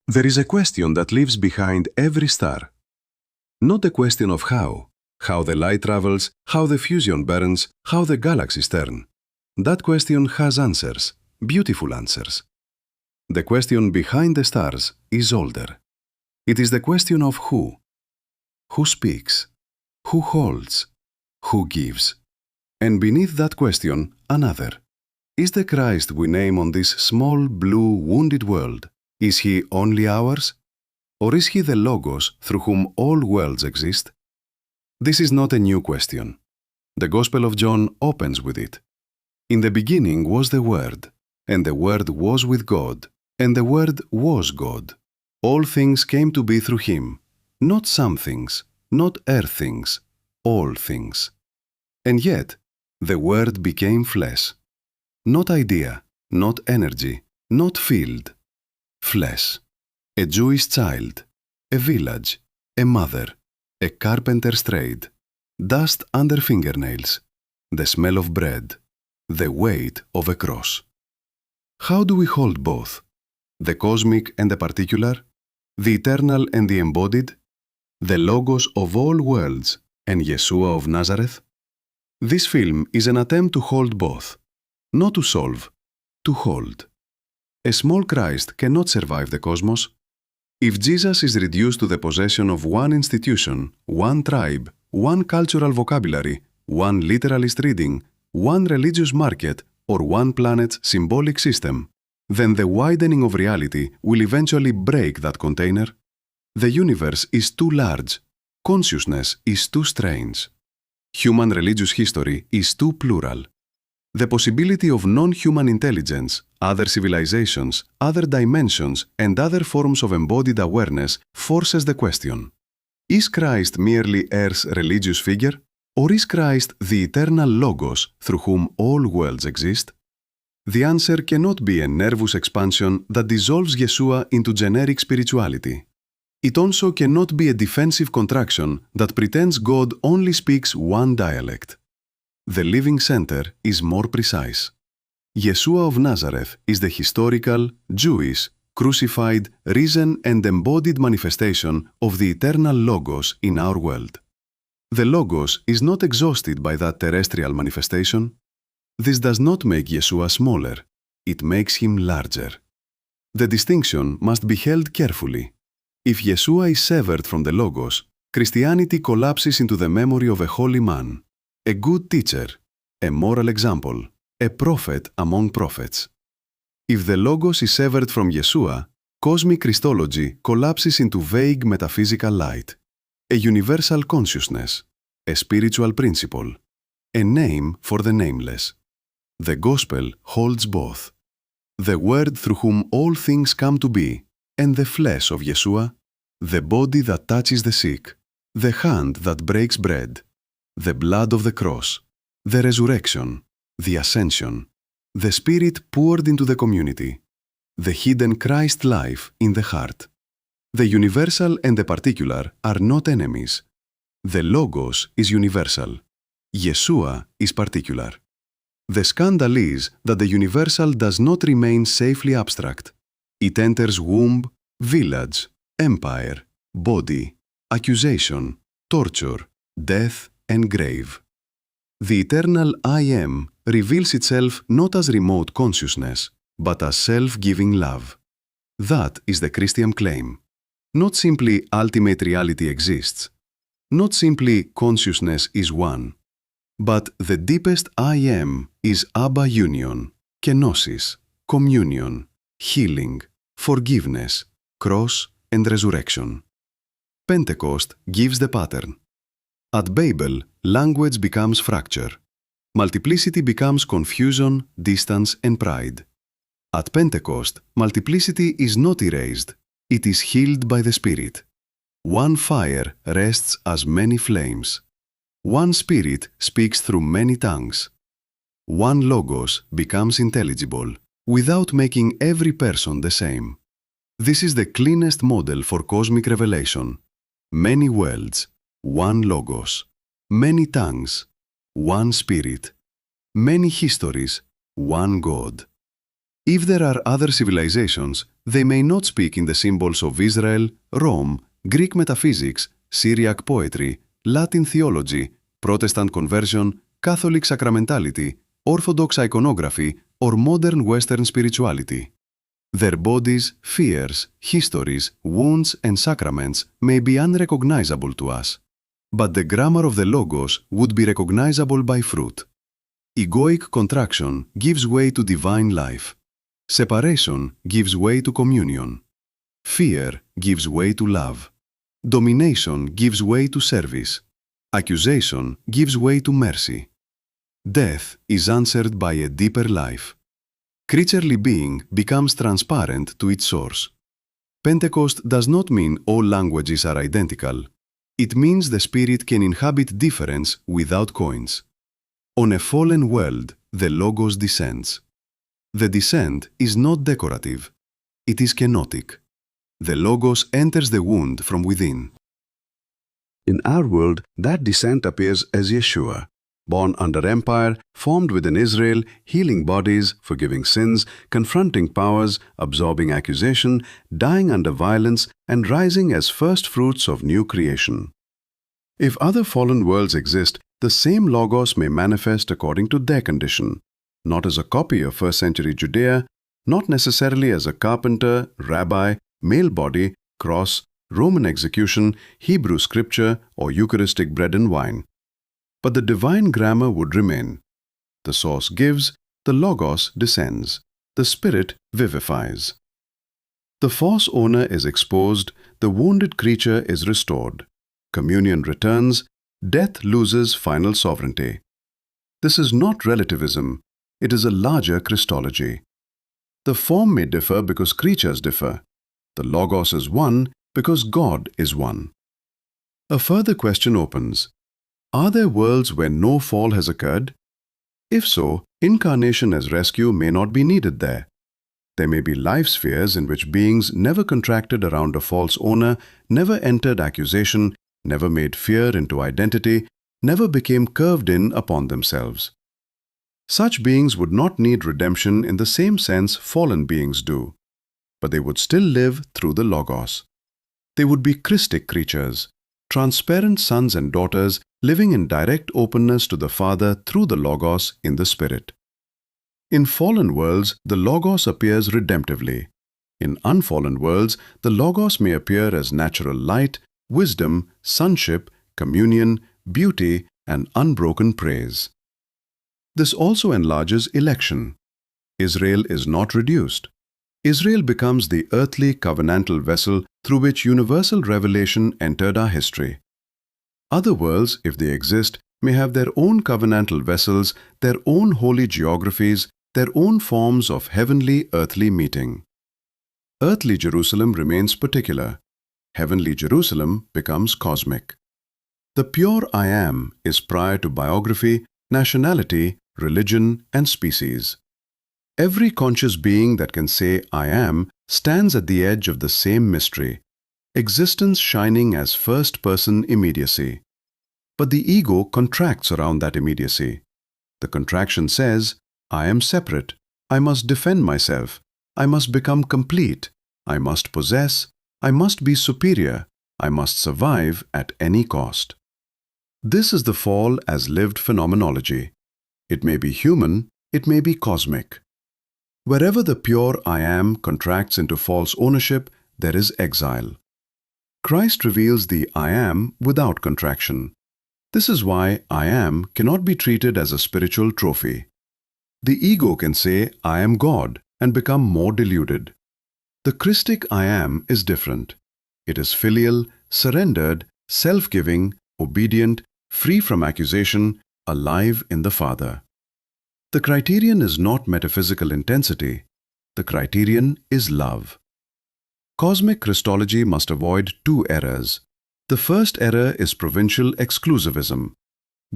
There is a question that lives behind every star. Not a question of how the light travels, how the fusion burns, how the galaxies turn. That question has answers, beautiful answers. The question behind the stars is older. It is the question of who. Who speaks? Who holds? Who gives? And beneath that question, another. Is the Christ we name on this small, blue, wounded world, is he only ours? Or is he the Logos through whom all worlds exist? This is not a new question. The Gospel of John opens with it. In the beginning was the Word, and the Word was with God, and the Word was God. All things came to be through him, not some things, not earth things, all things. And yet, the Word became flesh. Not idea, not energy, not field. Flesh. A Jewish child, a village, a mother, a carpenter's trade, dust under fingernails, the smell of bread, the weight of a cross. How do we hold both? The cosmic and the particular, the eternal and the embodied, the Logos of all worlds and Yeshua of Nazareth? This film is an attempt to hold both, not to solve, to hold. A small Christ cannot survive the cosmos. If Jesus is reduced to the possession of one institution, one tribe, one cultural vocabulary, one literalist reading, one religious market, or one planet's symbolic system, then the widening of reality will eventually break that container. The universe is too large. Consciousness is too strange. Human religious history is too plural. The possibility of non-human intelligence, other civilizations, other dimensions, and other forms of embodied awareness forces the question: is Christ merely Earth's religious figure, or is Christ the eternal Logos through whom all worlds exist? The answer cannot be a nervous expansion that dissolves Yeshua into generic spirituality. It also cannot be a defensive contraction that pretends God only speaks one dialect. The living center is more precise. Yeshua of Nazareth is the historical, Jewish, crucified, risen and embodied manifestation of the eternal Logos in our world. The Logos is not exhausted by that terrestrial manifestation. This does not make Yeshua smaller, it makes him larger. The distinction must be held carefully. If Yeshua is severed from the Logos, Christianity collapses into the memory of a holy man, a good teacher, a moral example, a prophet among prophets. If the Logos is severed from Yeshua, cosmic Christology collapses into vague metaphysical light, a universal consciousness, a spiritual principle, a name for the nameless. The Gospel holds both. The Word through whom all things come to be, and the flesh of Yeshua, the body that touches the sick, the hand that breaks bread, the blood of the cross, the resurrection, the ascension, the Spirit poured into the community, the hidden Christ life in the heart. The universal and the particular are not enemies. The Logos is universal. Yeshua is particular. The scandal is that the universal does not remain safely abstract. It enters womb, village, empire, body, accusation, torture, death, and grave. The eternal I Am reveals itself not as remote consciousness, but as self-giving love. That is the Christian claim. Not simply ultimate reality exists, not simply consciousness is one, but the deepest I Am is Abba union, kenosis, communion, healing, forgiveness, cross, and resurrection. Pentecost gives the pattern. At Babel, language becomes fracture. Multiplicity becomes confusion, distance, and pride. At Pentecost, multiplicity is not erased. It is healed by the Spirit. One fire rests as many flames. One Spirit speaks through many tongues. One Logos becomes intelligible, without making every person the same. This is the cleanest model for cosmic revelation. Many worlds, one Logos. Many tongues, one Spirit. Many histories, one God. If there are other civilizations, they may not speak in the symbols of Israel, Rome, Greek metaphysics, Syriac poetry, Latin theology, Protestant conversion, Catholic sacramentality, Orthodox iconography, or modern Western spirituality. Their bodies, fears, histories, wounds, and sacraments may be unrecognizable to us. But the grammar of the Logos would be recognizable by fruit. Egoic contraction gives way to divine life. Separation gives way to communion. Fear gives way to love. Domination gives way to service. Accusation gives way to mercy. Death is answered by a deeper life. Creaturely being becomes transparent to its source. Pentecost does not mean all languages are identical. It means the Spirit can inhabit difference without coins. On a fallen world, the Logos descends. The descent is not decorative. It is kenotic. The Logos enters the wound from within. In our world, that descent appears as Yeshua, born under empire, formed within Israel, healing bodies, forgiving sins, confronting powers, absorbing accusation, dying under violence, and rising as first fruits of new creation. If other fallen worlds exist, the same Logos may manifest according to their condition, not as a copy of first-century Judea, not necessarily as a carpenter, rabbi, male body, cross, Roman execution, Hebrew scripture, or Eucharistic bread and wine. But the divine grammar would remain. The source gives, the Logos descends, the Spirit vivifies. The false owner is exposed, the wounded creature is restored. Communion returns, death loses final sovereignty. This is not relativism, it is a larger Christology. The form may differ because creatures differ. The Logos is one because God is one. A further question opens. Are there worlds where no fall has occurred? If so, incarnation as rescue may not be needed there. There may be life spheres in which beings never contracted around a false owner, never entered accusation, never made fear into identity, never became curved in upon themselves. Such beings would not need redemption in the same sense fallen beings do, but they would still live through the Logos. They would be Christic creatures, transparent sons and daughters living in direct openness to the Father through the Logos in the Spirit. In fallen worlds, the Logos appears redemptively. In unfallen worlds, the Logos may appear as natural light, wisdom, sonship, communion, beauty, and unbroken praise. This also enlarges election. Israel is not reduced. Israel becomes the earthly covenantal vessel through which universal revelation entered our history. Other worlds, if they exist, may have their own covenantal vessels, their own holy geographies, their own forms of heavenly-earthly meeting. Earthly Jerusalem remains particular. Heavenly Jerusalem becomes cosmic. The pure I Am is prior to biography, nationality, religion, and species. Every conscious being that can say I Am stands at the edge of the same mystery, existence shining as first-person immediacy. But the ego contracts around that immediacy. The contraction says, I am separate, I must defend myself, I must become complete, I must possess, I must be superior, I must survive at any cost. This is the fall as lived phenomenology. It may be human, it may be cosmic. Wherever the pure I Am contracts into false ownership, there is exile. Christ reveals the I Am without contraction. This is why I Am cannot be treated as a spiritual trophy. The ego can say I am God and become more deluded. The Christic I Am is different. It is filial, surrendered, self-giving, obedient, free from accusation, alive in the Father. The criterion is not metaphysical intensity. The criterion is love. Cosmic Christology must avoid two errors. The first error is provincial exclusivism.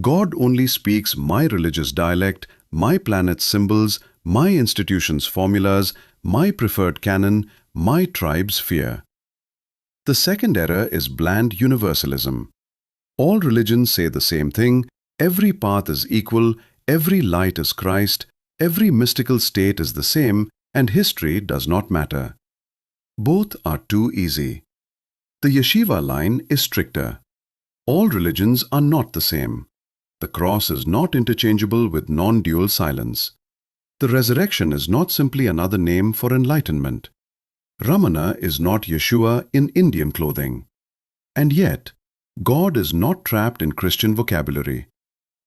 God only speaks my religious dialect, my planet's symbols, my institution's formulas, my preferred canon, my tribe's fear. The second error is bland universalism. All religions say the same thing, every path is equal, every light is Christ, every mystical state is the same, and history does not matter. Both are too easy. The Yeshua line is stricter. All religions are not the same. The cross is not interchangeable with non-dual silence. The resurrection is not simply another name for enlightenment. Ramana is not Yeshua in Indian clothing. And yet, God is not trapped in Christian vocabulary.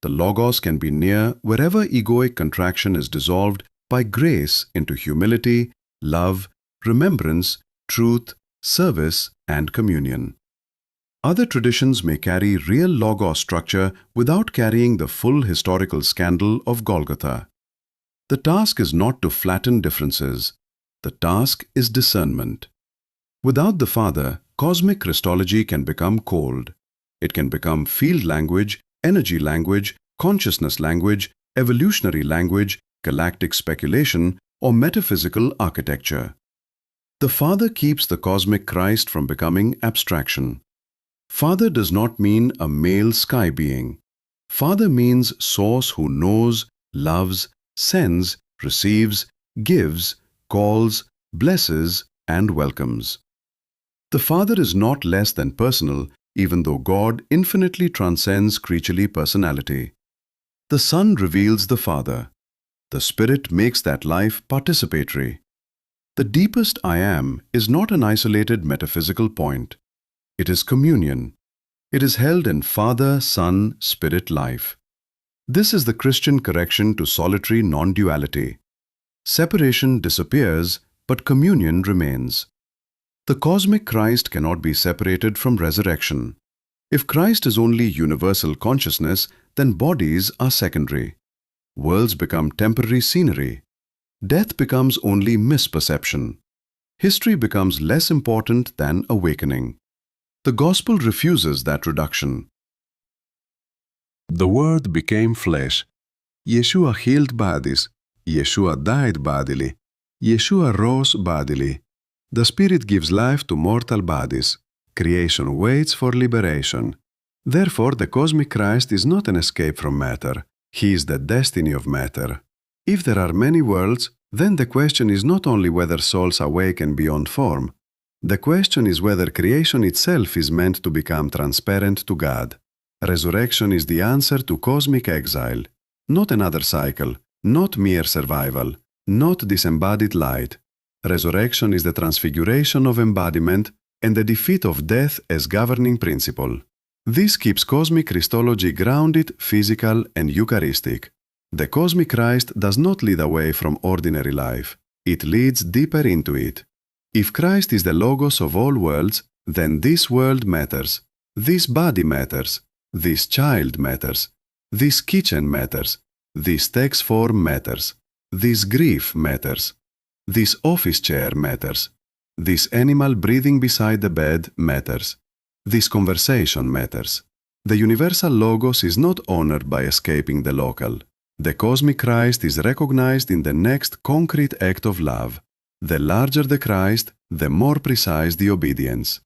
The Logos can be near wherever egoic contraction is dissolved by grace into humility, love, remembrance, truth, service, and communion. Other traditions may carry real Logos structure without carrying the full historical scandal of Golgotha. The task is not to flatten differences. The task is discernment. Without the Father, cosmic Christology can become cold. It can become field language, energy language, consciousness language, evolutionary language, galactic speculation, or metaphysical architecture. The Father keeps the cosmic Christ from becoming abstraction. Father does not mean a male sky being. Father means source who knows, loves, sends, receives, gives, calls, blesses, and welcomes. The Father is not less than personal, even though God infinitely transcends creaturely personality. The Son reveals the Father. The Spirit makes that life participatory. The deepest I Am is not an isolated metaphysical point. It is communion. It is held in Father, Son, Spirit life. This is the Christian correction to solitary non-duality. Separation disappears, but communion remains. The cosmic Christ cannot be separated from resurrection. If Christ is only universal consciousness, then bodies are secondary. Worlds become temporary scenery. Death becomes only misperception. History becomes less important than awakening. The Gospel refuses that reduction. The Word became flesh. Yeshua healed bodies. Yeshua died bodily. Yeshua rose bodily. The Spirit gives life to mortal bodies. Creation waits for liberation. Therefore, the cosmic Christ is not an escape from matter. He is the destiny of matter. If there are many worlds, then the question is not only whether souls awaken beyond form. The question is whether creation itself is meant to become transparent to God. Resurrection is the answer to cosmic exile. Not another cycle, not mere survival, not disembodied light. Resurrection is the transfiguration of embodiment and the defeat of death as governing principle. This keeps cosmic Christology grounded, physical, and Eucharistic. The cosmic Christ does not lead away from ordinary life. It leads deeper into it. If Christ is the Logos of all worlds, then this world matters. This body matters. This child matters. This kitchen matters. This text form matters. This grief matters. This office chair matters. This animal breathing beside the bed matters. This conversation matters. The universal Logos is not honored by escaping the local. The cosmic Christ is recognized in the next concrete act of love. The larger the Christ, the more precise the obedience.